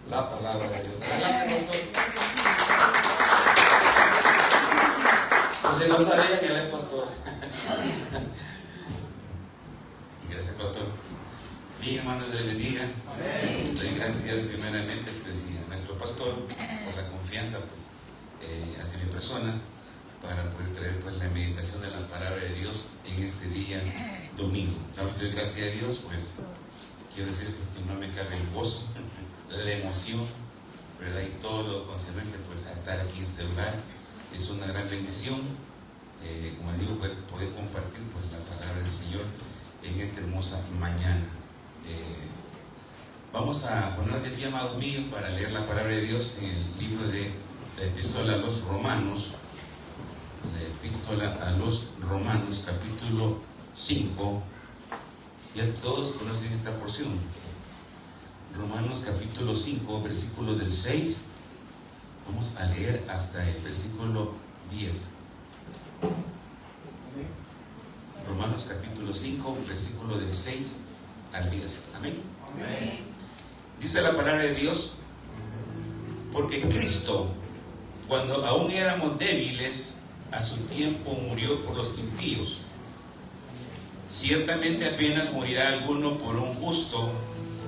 la palabra de Dios. Adelante, pastor. Pues si no sabía que él es pastor. Gracias, pastor. Bien, hermanos, Dios les bendiga. Doy gracias primeramente a nuestro pastor por la confianza hacia mi persona para poder traer pues la meditación de la palabra de Dios en este día domingo. Doy gracias a Dios, pues quiero decir que no me cabe el gozo, la emoción, ¿verdad? Y todo lo concerniente pues a estar aquí en este lugar. Es una gran bendición, como digo, poder compartir pues la palabra del Señor en esta hermosa mañana. Vamos a poner de pie, amados míos, para leer la palabra de Dios en el libro de la Epístola a los Romanos. La Epístola a los Romanos, capítulo 5. Ya todos conocen esta porción. Romanos capítulo 5, versículo del 6. Vamos a leer hasta el versículo 10. Romanos capítulo 5, versículo del 6 al 10. Amén. Amén. Dice la palabra de Dios: porque Cristo, cuando aún éramos débiles, a su tiempo murió por los impíos. Ciertamente apenas morirá alguno por un justo,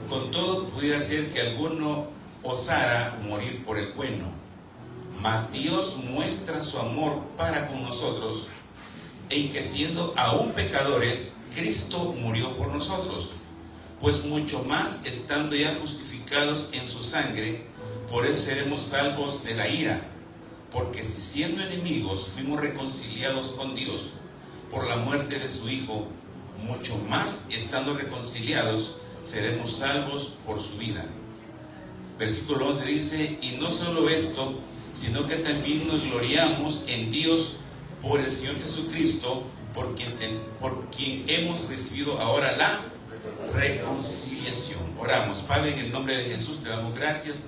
con todo pudiera ser que alguno osara morir por el bueno. Mas Dios muestra su amor para con nosotros, en que siendo aún pecadores, Cristo murió por nosotros. Pues mucho más, estando ya justificados en su sangre, por él seremos salvos de la ira. Porque si siendo enemigos fuimos reconciliados con Dios por la muerte de su Hijo, mucho más, estando reconciliados, seremos salvos por su vida. Versículo 11 dice: y no solo esto, sino que también nos gloriamos en Dios por el Señor Jesucristo, por quien hemos recibido ahora la reconciliación. Oramos. Padre, en el nombre de Jesús te damos gracias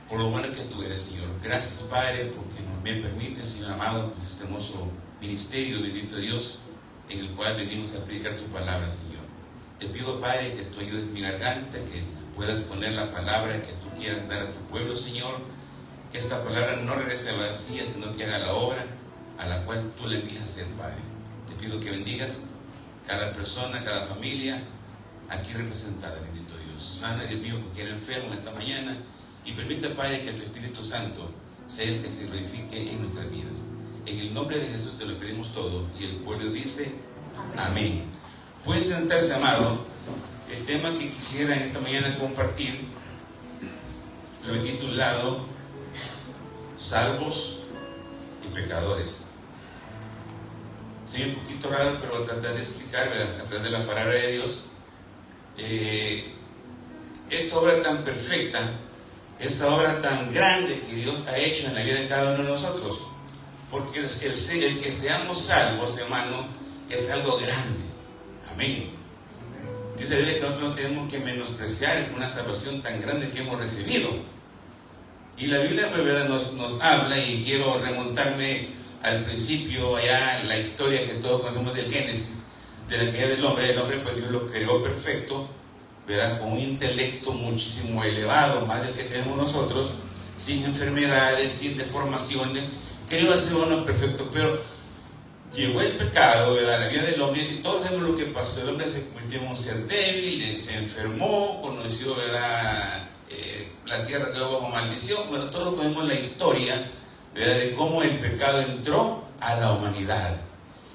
por lo bueno que tú eres, Señor. Gracias, Padre, porque nos me permite, Señor amado, este hermoso ministerio, bendito Dios, en el cual venimos a predicar tu palabra, Señor. Te pido, Padre, que tú ayudes mi garganta, que puedas poner la palabra que tú quieras dar a tu pueblo, Señor. Que esta palabra no regrese vacía, sino que haga la obra a la cual tú le envías a hacer, Padre. Te pido que bendigas cada persona, cada familia aquí representada, bendito Dios. Sana, Dios mío, cualquier enfermo esta mañana, y permita, Padre, que tu Espíritu Santo sea el que se glorifique en nuestras vidas. En el nombre de Jesús te lo pedimos todo, y el pueblo dice amén. Pueden sentarse, amado. El tema que quisiera en esta mañana compartir lo he titulado Salvos y Pecadores. Sí, un poquito raro, pero voy a tratar de explicar, ¿verdad?, a través de la palabra de Dios, esa obra tan perfecta, esa obra tan grande que Dios ha hecho en la vida de cada uno de nosotros. Porque el que seamos salvos, hermano, es algo grande. Amén. Dice la Biblia que nosotros no tenemos que menospreciar una salvación tan grande que hemos recibido. Y la Biblia, ¿verdad?, nos habla, y quiero remontarme al principio, allá la historia que todos conocemos del Génesis, de la caída del hombre. El hombre, pues Dios lo creó perfecto, ¿verdad?, con un intelecto muchísimo elevado, más del que tenemos nosotros, sin enfermedades, sin deformaciones. Creó al ser humano perfecto, pero llegó el pecado, ¿verdad?, la vida del hombre, y todos sabemos lo que pasó. El hombre se convirtió en un ser débil, se enfermó, conoció, ¿verdad?, la tierra quedó bajo maldición. Bueno, todos conocemos la historia, ¿verdad?, de cómo el pecado entró a la humanidad.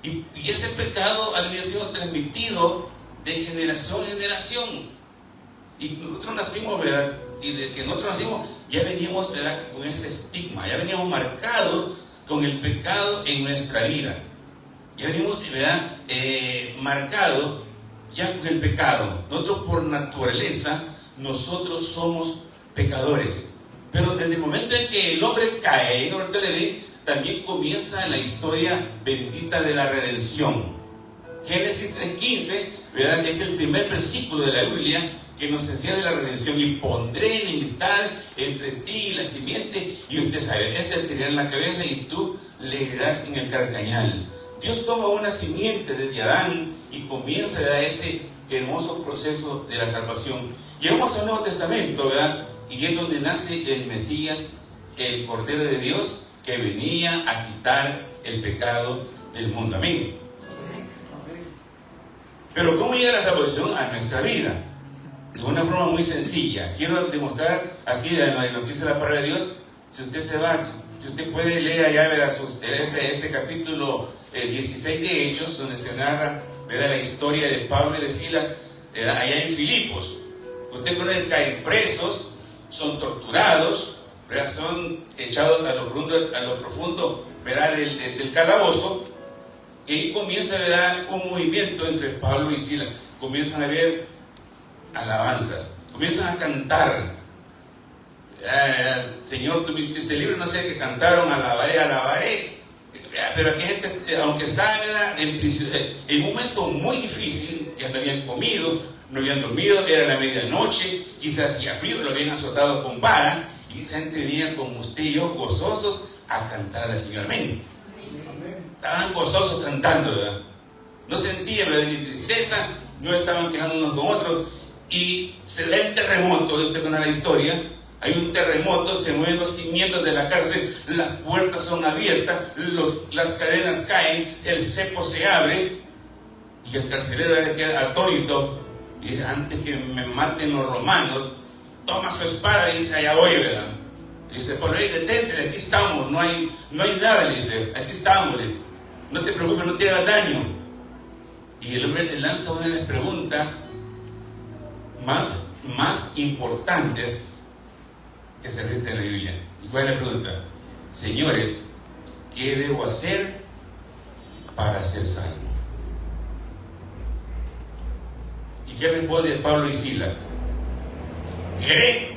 Y ese pecado ha sido transmitido de generación en generación. Y nosotros nacimos, ¿verdad?, y de que nosotros nacimos ya veníamos, ¿verdad?, con ese estigma, ya veníamos marcados con el pecado en nuestra vida. Ya venimos, ¿verdad?, marcados ya con el pecado. Nosotros por naturaleza, nosotros somos pecadores. Pero desde el momento en que el hombre cae en el Edén, también comienza la historia bendita de la redención. Génesis 3:15, ¿verdad?, que es el primer versículo de la Biblia que nos enseña de la redención. Y pondré enemistad entre ti y la simiente, y usted sabe, este te herirá en la cabeza y tú le herirás en el carcañal. Dios toma una simiente desde Adán y comienza, ¿verdad?, ese hermoso proceso de la salvación. Llegamos al Nuevo Testamento, ¿verdad?, y es donde nace el Mesías, el Cordero de Dios, que venía a quitar el pecado del mundo. Amén. Pero ¿cómo llega la salvación a nuestra vida? De una forma muy sencilla. Quiero demostrar así de lo que dice la palabra de Dios. Si usted se va, si usted puede leer allá, ¿verdad? Ese capítulo 16 de Hechos, donde se narra, ¿verdad?, la historia de Pablo y de Silas, ¿verdad?, allá en Filipos. Usted conoce que caen presos, son torturados, ¿verdad?, son echados a lo profundo, ¿verdad?, del calabozo. Y comienza, ¿verdad?, un movimiento entre Pablo y Silas. Comienzan a ver alabanzas, comienzan a cantar. Señor, tú me hiciste libre, no sé, que cantaron, alabaré. Pero aquí gente, aunque estaban en prisión, en un momento muy difícil, ya no habían comido, no habían dormido, era la medianoche, quizás hacía frío, lo habían azotado con vara, y esa gente venía como usted y yo, gozosos, a cantar al Señor. Amén. Estaban gozosos cantando, ¿verdad? No sentían, ¿verdad?, ni tristeza, no estaban quejando unos con otros. Y se da el terremoto, usted conoce la historia. Hay un terremoto, se mueven los cimientos de la cárcel, las puertas son abiertas, las cadenas caen, el cepo se abre, y el carcelero queda atónito y dice: antes que me maten los romanos, toma su espada y dice: allá voy, ¿verdad? Y dice: por ahí, detente, aquí estamos, no hay nada, le dice, aquí estamos, no te preocupes, no te hagas daño. Y el hombre le lanza una de las preguntas más importantes que se registra en la Biblia. ¿Y cuál es la pregunta? Señores, ¿qué debo hacer para ser salvo? ¿Y qué responde Pablo y Silas? Cree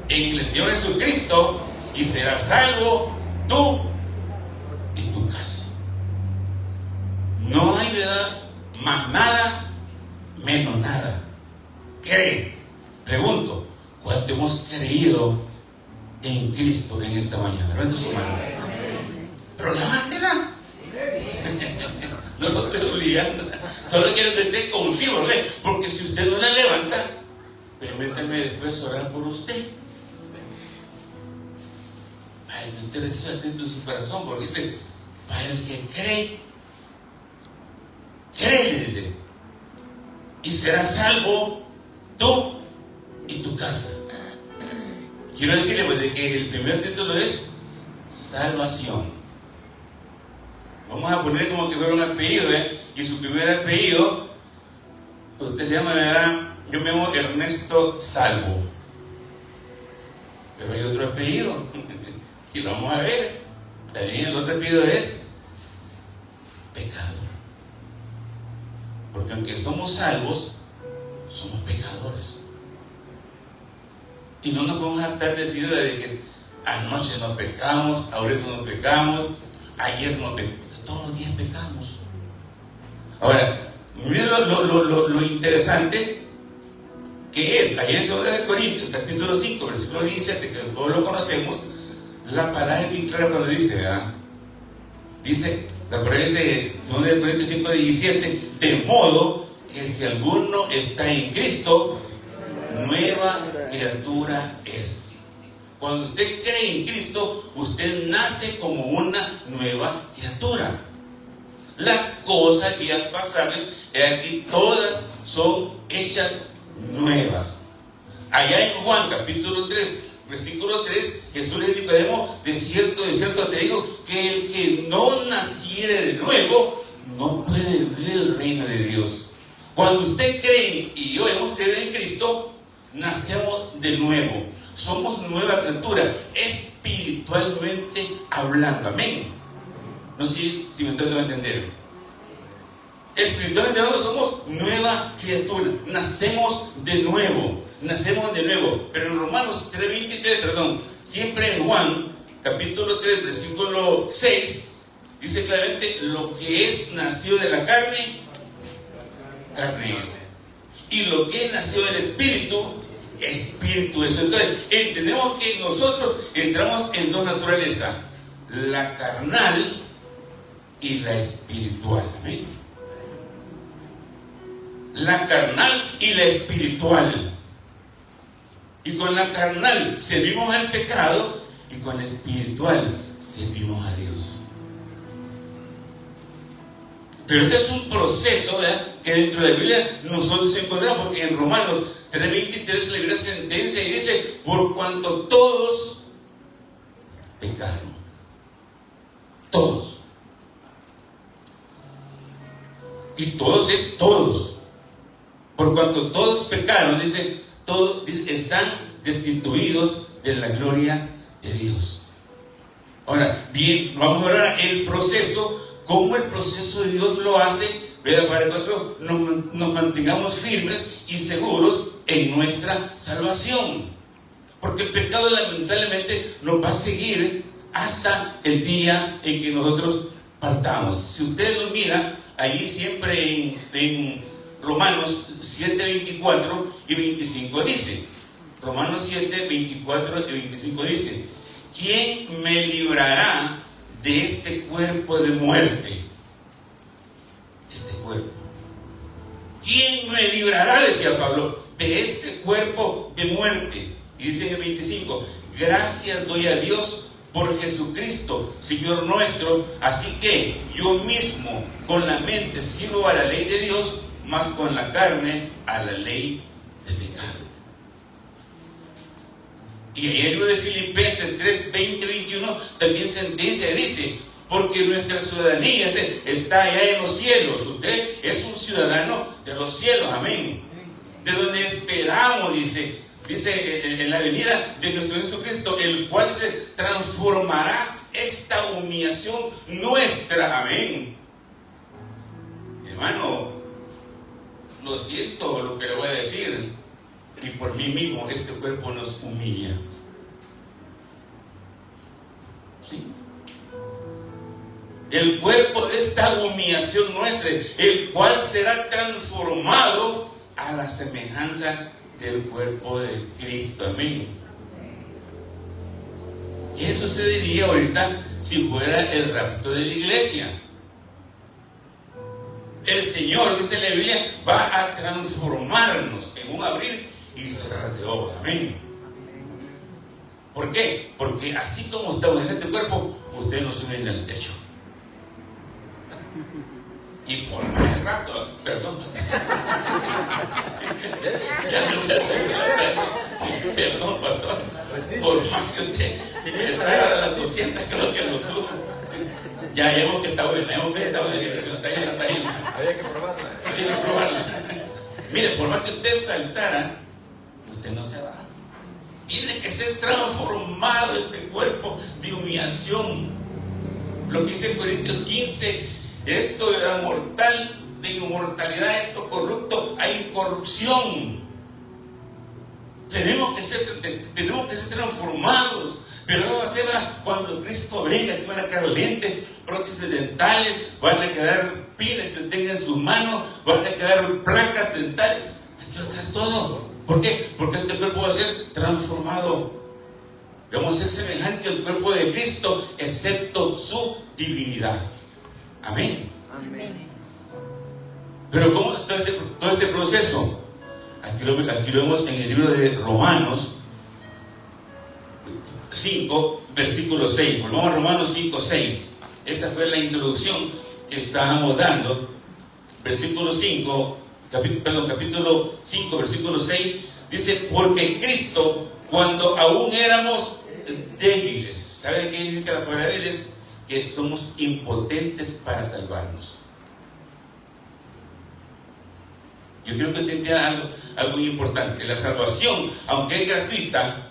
en el Señor Jesucristo y serás salvo tú y tu casa. No hay, ¿verdad?, más nada, menos nada. Cree. Pregunto, ¿cuánto hemos creído en Cristo en esta mañana? Levante su mano. Pero levántela. No lo estoy obligando. Solo quiero que usted confíe, porque si usted no la levanta, permítame después orar por usted. Ay, no te reciba a Cristo en su corazón, porque dice: para el que cree, le dice, y serás salvo tú y tu casa. Quiero decirle, pues, de que el primer título es salvación. Vamos a poner como que fuera un apellido, y su primer apellido, usted se llama, ¿verdad? Yo me llamo Ernesto Salvo, pero hay otro apellido y lo vamos a ver. También el otro apellido es pecador, porque aunque somos salvos, somos pecadores. Y no nos podemos jactar de decir de que anoche no pecamos, ahorita no pecamos, ayer no pecamos, todos los días pecamos. Ahora, miren lo interesante que es, allá en 2 Corintios, capítulo 5, versículo 17, que todos lo conocemos, la palabra es bien clara cuando dice, ¿verdad? Dice, la palabra dice, 2 Corintios 5, 17, de modo que si alguno está en Cristo, nueva criatura es. Cuando usted cree en Cristo, usted nace como una nueva criatura. Las cosas que ya pasaron, aquí todas son hechas nuevas. Allá en Juan capítulo 3, versículo 3, Jesús le dijo a Nicodemo: de cierto te digo, que el que no naciere de nuevo no puede ver el reino de Dios. Cuando usted cree y yo hemos creído en Cristo, nacemos de nuevo, somos nueva criatura, espiritualmente hablando. Amén. No sé si me estoy dando a entender. Espiritualmente hablando, somos nueva criatura, nacemos de nuevo. Pero en Romanos 3:23, siempre en Juan capítulo 3, versículo 6, dice claramente: lo que es nacido de la carne, carne es. Y lo que es nacido del Espíritu, Espíritu es. Entonces, entendemos que nosotros entramos en dos naturalezas: la carnal y la espiritual. ¿Amén? La carnal y la espiritual. Y con la carnal servimos al pecado, y con la espiritual servimos a Dios. Pero este es un proceso, ¿verdad?, que dentro de la Biblia nosotros encontramos, porque en Romanos 3:23 la Biblia sentencia y dice: por cuanto todos pecaron. Todos. Y todos es todos. Por cuanto todos pecaron, dice, todos están destituidos de la gloria de Dios. Ahora, bien, vamos a hablar el proceso, cómo el proceso de Dios lo hace, ¿verdad?, para que nosotros nos mantengamos firmes y seguros en nuestra salvación. Porque el pecado lamentablemente nos va a seguir hasta el día en que nosotros partamos. Si usted lo mira, allí siempre en Romanos 7:24 y 25 dice, Romanos 7:24 y 25 dice: ¿quién me librará de este cuerpo de muerte? Este cuerpo. ¿Quién me librará, decía Pablo, de este cuerpo de muerte? Y dice en el 25: gracias doy a Dios por Jesucristo, Señor nuestro. Así que yo mismo con la mente sirvo a la ley de Dios, mas con la carne a la ley de pecado. Y en el libro de Filipenses 3:20-21 también sentencia y dice: porque nuestra ciudadanía está allá en los cielos. Usted es un ciudadano de los cielos, amén. De donde esperamos, dice en la venida de nuestro Jesucristo, el cual se transformará esta humillación nuestra, amén. Hermano, lo siento lo que le voy a decir, y por mí mismo este cuerpo nos humilla. ¿Sí? El cuerpo de esta humillación nuestra, el cual será transformado a la semejanza del cuerpo de Cristo, amén. ¿Qué sucedería ahorita si fuera el rapto de la iglesia? El Señor, dice la Biblia, va a transformarnos en un abrir y cerrar de ojos, amén. ¿Por qué? Porque así como estamos en este cuerpo, usted no sube en el techo. Y por más el rapto, perdón, pastor. Ya me voy a hacer perdón, pastor. Por más que usted me salga de las 200, creo que lo subo. Ya hemos que está buena, hemos que estado de liberación, está llena, está llena. Había que probarla. Había que probarla. Mire, por más que usted saltara, usted no se va. Tiene que ser transformado este cuerpo de humillación. Lo que dice en Corintios 15, esto era mortal, de inmortalidad, esto corrupto, hay corrupción. Tenemos que ser transformados. Pero eso va a ser cuando Cristo venga, que van a quedar lentes, prótesis dentales, van a quedar pilas que tengan en sus manos, van a quedar placas dentales. Aquí va a quedar todo. ¿Por qué? Porque este cuerpo va a ser transformado. Vamos a ser semejante al cuerpo de Cristo, excepto su divinidad. Amén. Amén. Pero ¿cómo todo este proceso? Aquí lo vemos en el libro de Romanos 5, versículo 6. Volvamos a Romanos 5, 6. Esa fue la introducción que estábamos dando. Versículo 5, capítulo 5, versículo 6. Dice: porque Cristo, cuando aún éramos débiles, ¿sabe qué indica la palabra débiles? Que somos impotentes para salvarnos. Yo quiero que entienda algo muy importante. La salvación, aunque es gratuita,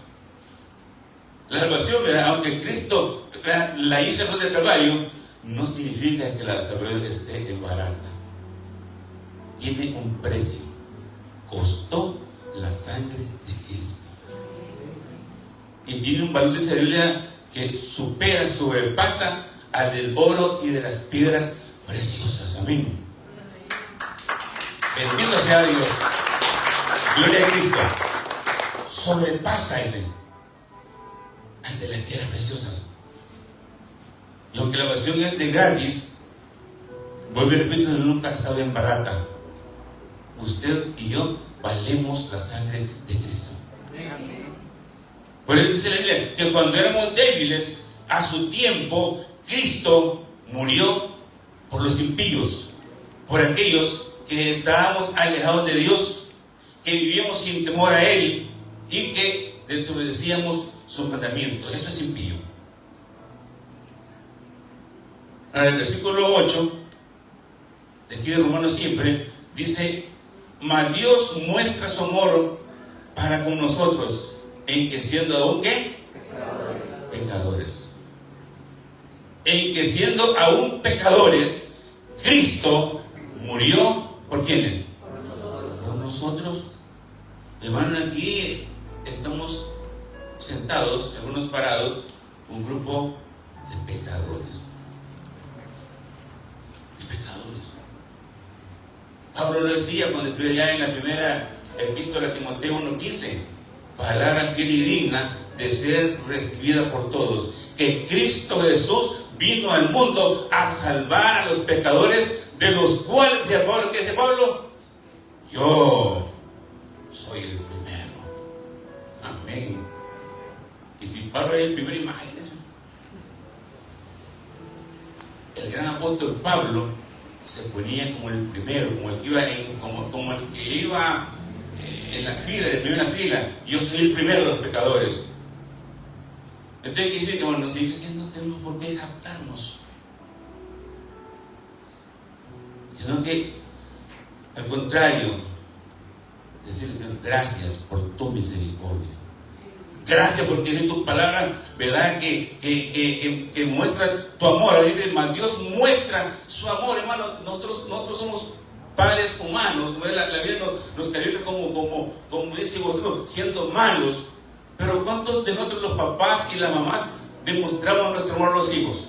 la salvación, aunque Cristo la hizo en cruz del Calvario, no significa que la salvación esté barata. Tiene un precio. Costó la sangre de Cristo. Y tiene un valor de esa Biblia que sobrepasa al del oro y de las piedras preciosas. Amén. Bendito sea Dios. Gloria a Cristo. Sobrepasa al de las piedras preciosas. Y aunque la salvación es de gratis, vuelvo y repito, nunca ha estado en barata. Usted y yo valemos la sangre de Cristo. Por eso dice la Biblia que cuando éramos débiles, a su tiempo, Cristo murió por los impíos, por aquellos que estábamos alejados de Dios, que vivíamos sin temor a Él y que desobedecíamos su mandamiento. Eso es impío. En el versículo 8, de aquí de Romanos siempre, dice: mas Dios muestra su amor para con nosotros, en que siendo aún ¿qué? Pecadores. En que siendo aún pecadores, Cristo murió ¿por quiénes? Por nosotros. Hermano, aquí estamos sentados, algunos parados, un grupo de pecadores. Pecadores. Pablo lo decía cuando escribió ya en la primera epístola a Timoteo 1:15, palabra fiel y digna de ser recibida por todos, que Cristo Jesús vino al mundo a salvar a los pecadores, de los cuales, dice Pablo, ¿qué dice Pablo? Yo soy el primero. Amén. Y si Pablo es el primero, imagínense. El gran apóstol Pablo se ponía como el primero, como el que iba como el que iba en la fila, de primera fila. Yo soy el primero de los pecadores. Entonces, ¿qué dice? Que bueno, si no tenemos por qué jactarnos, sino que al contrario, decirle: Señor, gracias por tu misericordia. Gracias porque en tu palabra, ¿verdad? Que muestras tu amor. Más Dios muestra su amor, hermano. Nosotros somos padres humanos. La Biblia nos califica como dice vosotros, siendo malos. Pero ¿cuántos de nosotros, los papás y la mamá, demostramos nuestro amor a los hijos?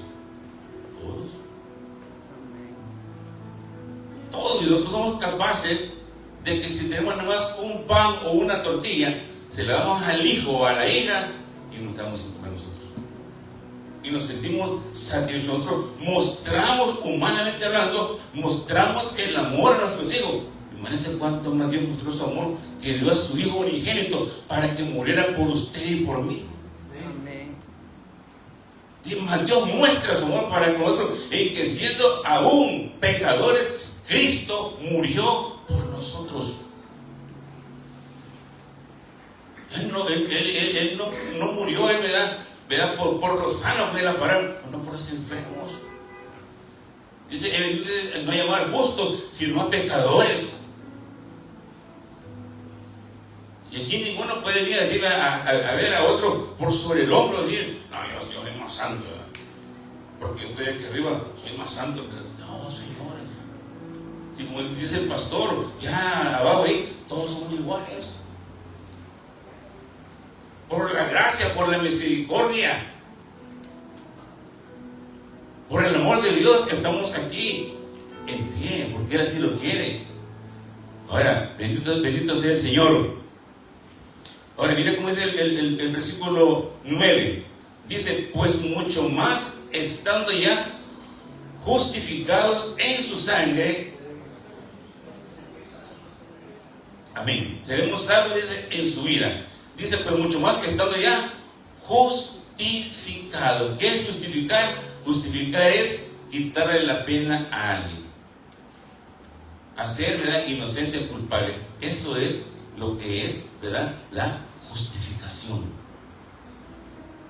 Todos. Y nosotros somos capaces de que si tenemos nada más un pan o una tortilla, se la damos al hijo o a la hija y nos quedamos sin comer nosotros. Y nos sentimos satisfechos. Nosotros mostramos, humanamente hablando, mostramos el amor a nuestros hijos. Imagínense cuánto más Dios mostró su amor, que dio a su Hijo unigénito para que muriera por usted y por mí. Amén. Y más Dios muestra su amor para con nosotros, en que siendo aún pecadores, Cristo murió por nosotros. Él no murió, ¿verdad? Por los sanos, ¿verdad? No por los enfermos. Dice, no llamar justos, sino a pecadores. Y aquí ninguno puede venir a decir a ver a otro por sobre el hombro y decir: no, yo soy más santo, ¿verdad? Porque yo estoy aquí arriba, soy más santo. No, señores. Si como dice el pastor, ya abajo ahí, todos somos iguales. Por la gracia, por la misericordia, por el amor de Dios, que estamos aquí en pie, porque Él así lo quiere. Ahora, bendito sea el Señor. Ahora, mira cómo dice el versículo 9. Dice: pues mucho más, estando ya justificados en su sangre. Amén. Seremos salvos, dice, en su vida. Dice: pues mucho más que estando ya justificado. ¿Qué es justificar? Justificar es quitarle la pena a alguien, hacer, ¿verdad?, inocente al culpable. Eso es lo que es, ¿verdad?, la justificación.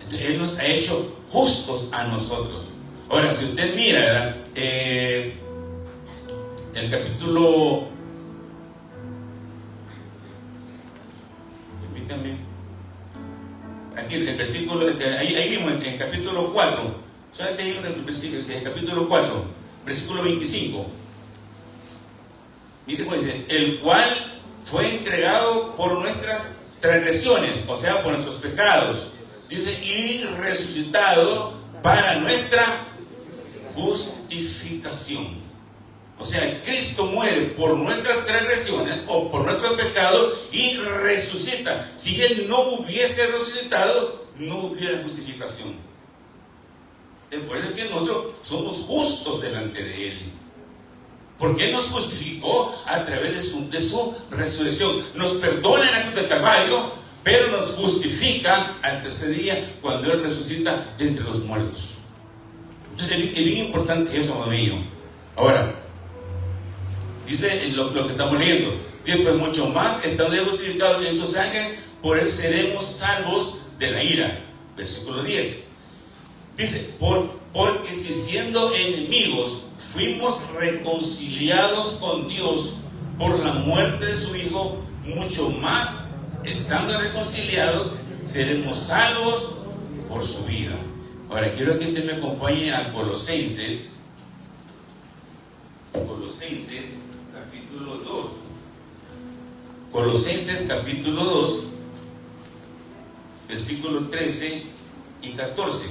Entonces Él nos ha hecho justos a nosotros. Ahora, si usted mira, ¿verdad?, el capítulo, permítame, aquí el versículo, ahí mismo en el capítulo 4, solamente hay el capítulo 4, versículo 25. Mire cómo dice: el cual fue entregado por nuestras transgresiones, o sea, por nuestros pecados. Dice: y resucitado para nuestra justificación. O sea, Cristo muere por nuestras transgresiones o por nuestros pecados y resucita. Si Él no hubiese resucitado, no hubiera justificación. Es por eso que nosotros somos justos delante de Él, porque Él nos justificó a través de su resurrección. Nos perdona en la cruz del Calvario, pero nos justifica al tercer día cuando Él resucita de entre los muertos. Entonces es bien importante eso, amado mío. Ahora, dice lo que estamos leyendo. Dice, pues mucho más, estando justificados en su sangre, por Él seremos salvos de la ira. Versículo 10. Dice, porque si siendo enemigos fuimos reconciliados con Dios por la muerte de su Hijo, mucho más, estando reconciliados, seremos salvos por su vida. Ahora quiero que usted me acompañe a Colosenses capítulo 2. Colosenses capítulo 2, versículos 13 y 14.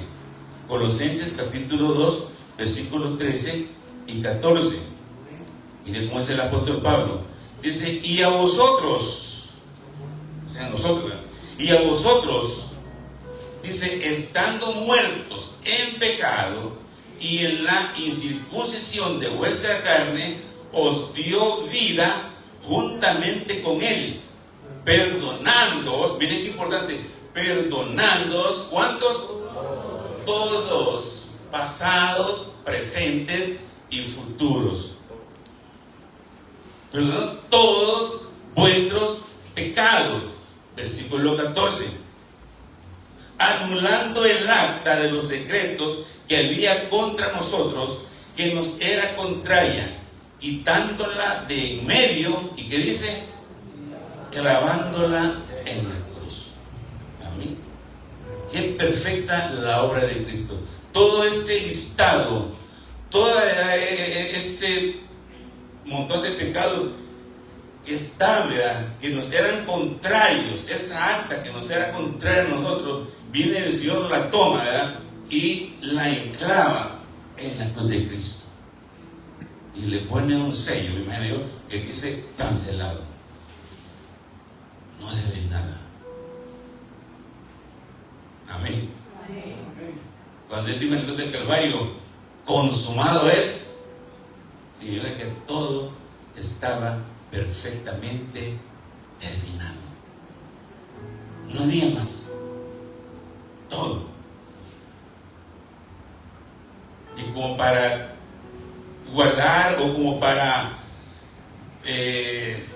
Colosenses capítulo 2, versículos 13 y 14. Mire cómo es el apóstol Pablo. Dice, y a vosotros, o sea, nosotros, y a vosotros, dice, estando muertos en pecado y en la incircuncisión de vuestra carne, os dio vida juntamente con Él, perdonándoos, miren qué importante, perdonándoos, ¿cuántos? Todos, pasados, presentes y futuros. Perdonando todos vuestros pecados. Versículo 14. Anulando el acta de los decretos que había contra nosotros, que nos era contraria, quitándola de en medio, y que dice, clavándola en la cruz. Amén. Qué perfecta la obra de Cristo. Todo ese listado, todo ese montón de pecados que está, ¿verdad?, que nos eran contrarios, esa acta que nos era contraria a nosotros, viene el Señor, la toma, ¿verdad?, y la enclava en la cruz de Cristo. Y le pone un sello, me imagino yo, que dice cancelado. No debe nada. Amén. Cuando Él dijo en la cruz del Calvario, consumado es, significa que todo estaba perfectamente terminado. No había más. Todo. Y como para guardar o como para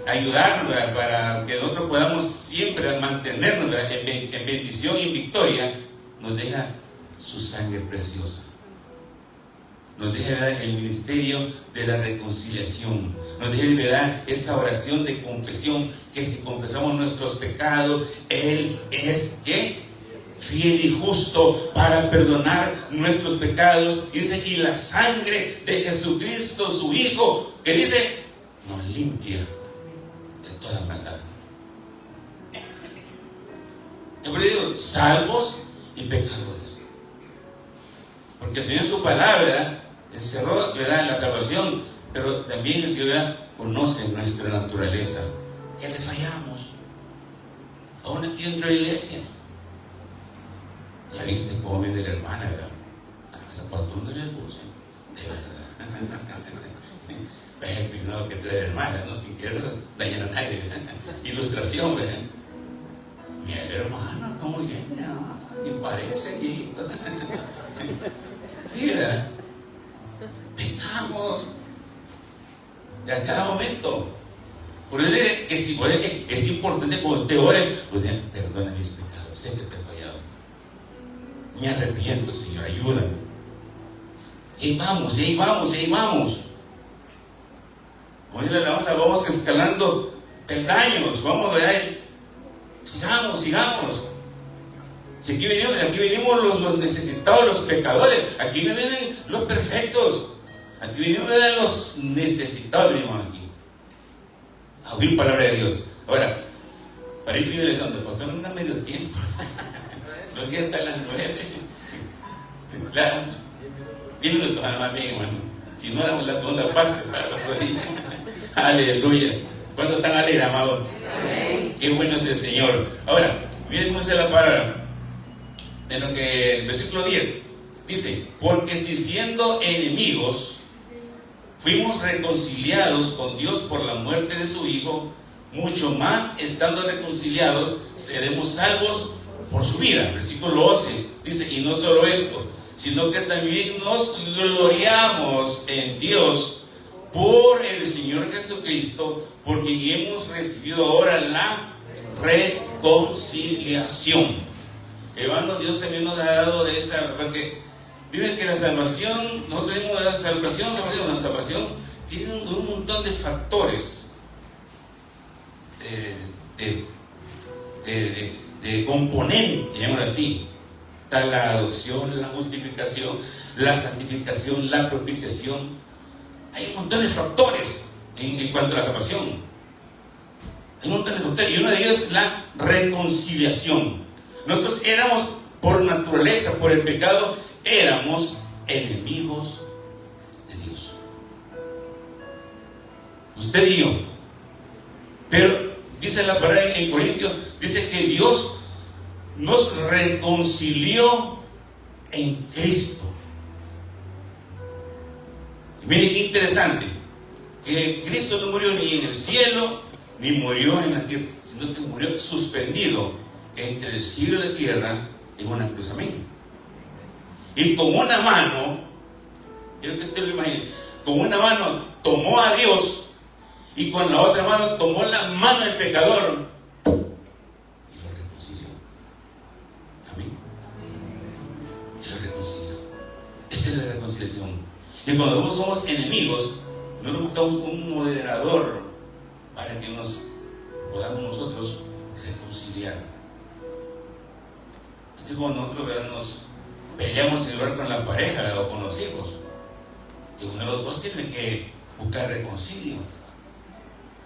ayudarnos, ¿verdad?, para que nosotros podamos siempre mantenernos, ¿verdad?, en bendición y en victoria, nos deja su sangre preciosa. Nos deja, ¿verdad?, el ministerio de la reconciliación. Nos deja, ¿verdad?, esa oración de confesión, que si confesamos nuestros pecados, Él es ¿qué? Fiel y justo para perdonar nuestros pecados. Y dice, y la sangre de Jesucristo, su Hijo, que dice, nos limpia de toda maldad. Yo digo, salvos y pecadores. Porque el Señor en su palabra, ¿verdad?, encerró, ¿verdad?, la salvación, pero también el Señor, ¿verdad?, conoce nuestra naturaleza. Que le fallamos. Aún aquí dentro de la iglesia. Ya viste cómo viene la hermana, ¿verdad? Esa patrulla le puse. De verdad. Es el primero que trae la hermana, ¿no? Sin querer dañar a nadie, ¿verdad? Ilustración, ¿verdad? Mira el hermano, ¿cómo viene? Y parece viejito. Sí, ¿verdad? Pecamos. De a cada momento. Por eso es importante cuando usted ore, usted perdona mis pecados, sé que te he fallado. Me arrepiento, Señor, ayúdame. Y ahí vamos, y ahí vamos, y ahí vamos. Hoy la alabanza vamos escalando peldaños, vamos a ver. Sigamos. Si aquí venimos los necesitados, los pecadores, aquí no vienen los perfectos, aquí venimos los necesitados, venimos aquí a oír palabra de Dios. Ahora, para ir finalizando, pues no es medio tiempo. Los días hasta las 9. Claro, 10 minutos nada más bien, hermano. Si no, éramos la segunda parte para el otro día. Aleluya. ¿Cuántos están alegres, amados? Qué bueno es el Señor. Ahora, miren cómo dice la palabra. En lo que el versículo 10 dice, porque si siendo enemigos fuimos reconciliados con Dios por la muerte de su Hijo, mucho más estando reconciliados, seremos salvos por su vida. Versículo 11 dice, y no solo esto, sino que también nos gloriamos en Dios por el Señor Jesucristo, por quien hemos recibido ahora la reconciliación. Hermano, Dios también nos ha dado de esa, porque dicen que la salvación, nosotros tenemos la salvación tiene un montón de factores, de componentes, llamémoslo así. Está la adopción, la justificación, la santificación, la propiciación. Hay un montón de factores en cuanto a la salvación. Hay un montón de factores, y uno de ellos es la reconciliación. Nosotros éramos, por naturaleza, por el pecado, éramos enemigos de Dios. Usted y yo. Pero dice la palabra en Corintios, dice que Dios nos reconcilió en Cristo. Y mire qué interesante, que Cristo no murió ni en el cielo, ni murió en la tierra, sino que murió suspendido entre el cielo y la tierra en una cruz. Amén. Y con una mano, quiero que usted lo imagine, con una mano tomó a Dios, y con la otra mano tomó la mano del pecador y lo reconcilió. Amén. Y lo reconcilió. Esa es la reconciliación. Y cuando somos enemigos, no nos buscamos un moderador para que nos podamos nosotros reconciliar. Así como nosotros, ¿verdad?, nos peleamos en lugar con la pareja o con los hijos, y uno de los dos tiene que buscar reconcilio.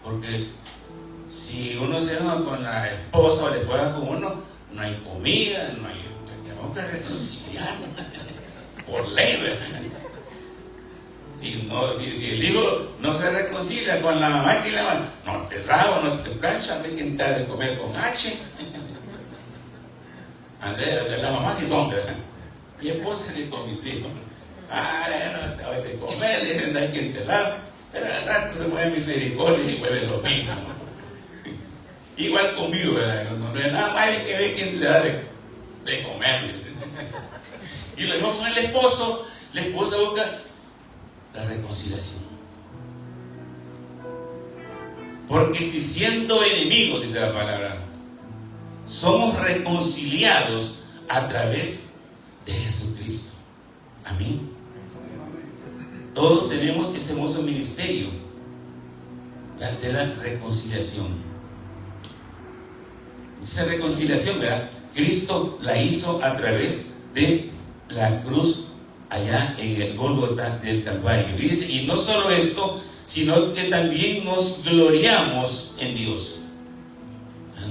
Porque si uno se enoja con la esposa o la esposa con uno, no hay comida, no hay, tenemos que reconciliar por ley, ¿verdad? Si el hijo no se reconcilia con la mamá, que la mamá no te lavo, no te plancha, de quien te ha de comer con H. La mamá sí son, ¿verdad? Mi esposa sí con mis hijos. No te voy a comer, dicen, hay quien te lava. Pero al rato se mueve misericordia y mueve lo mismo. Igual conmigo, ¿verdad? No es nada más que ver quién le da de comerles. Y lo mismo con el esposo. La esposa busca la reconciliación. Porque si siendo enemigos, dice la palabra, somos reconciliados a través de Jesucristo. Amén. Todos tenemos ese hermoso ministerio de la reconciliación. Esa reconciliación, ¿verdad?, Cristo la hizo a través de la cruz allá en el Gólgota del Calvario. Y dice, y no solo esto, sino que también nos gloriamos en Dios.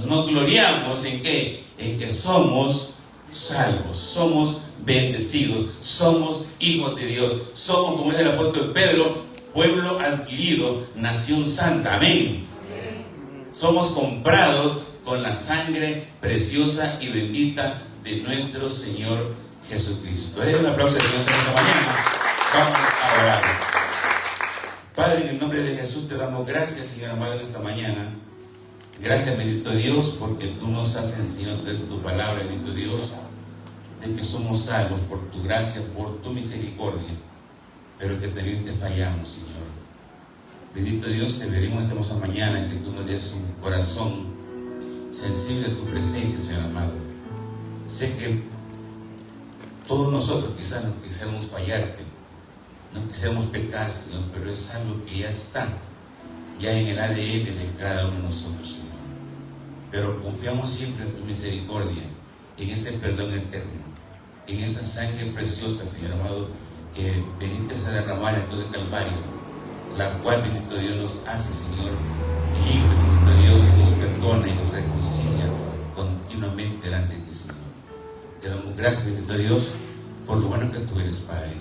Nos gloriamos en ¿qué? En que somos salvos, somos bendecidos, somos hijos de Dios, somos, como dice el apóstol Pedro, pueblo adquirido, nación santa. Amén. Somos comprados con la sangre preciosa y bendita de nuestro Señor Jesucristo. Denle un aplauso al Señor esta mañana. Vamos a orar. Padre, en el nombre de Jesús te damos gracias, Señor amado, en esta mañana. Gracias, bendito Dios, porque tú nos has enseñado a través de tu palabra, bendito Dios, de que somos salvos por tu gracia, por tu misericordia, pero que también te fallamos, Señor. Bendito Dios, te pedimos esta hermosa mañana que tú nos des un corazón sensible a tu presencia, Señor amado. Sé que todos nosotros quizás no quisiéramos fallarte, no quisiéramos pecar, Señor, pero es algo que ya está, ya en el ADN de cada uno de nosotros, Señor. Pero confiamos siempre en tu misericordia, en ese perdón eterno, en esa sangre preciosa, Señor amado, que viniste a derramar en la cruz del Calvario, la cual, bendito Dios, nos hace, Señor, libre, bendito Dios, y nos perdona y nos reconcilia continuamente delante de ti, Señor. Te damos gracias, bendito Dios, por lo bueno que tú eres, Padre.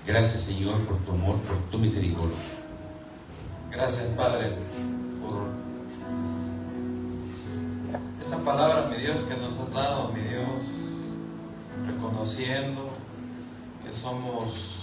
Gracias, Señor, por tu amor, por tu misericordia. Gracias, Padre, por esa palabra, mi Dios, que nos has dado, mi Dios, reconociendo que somos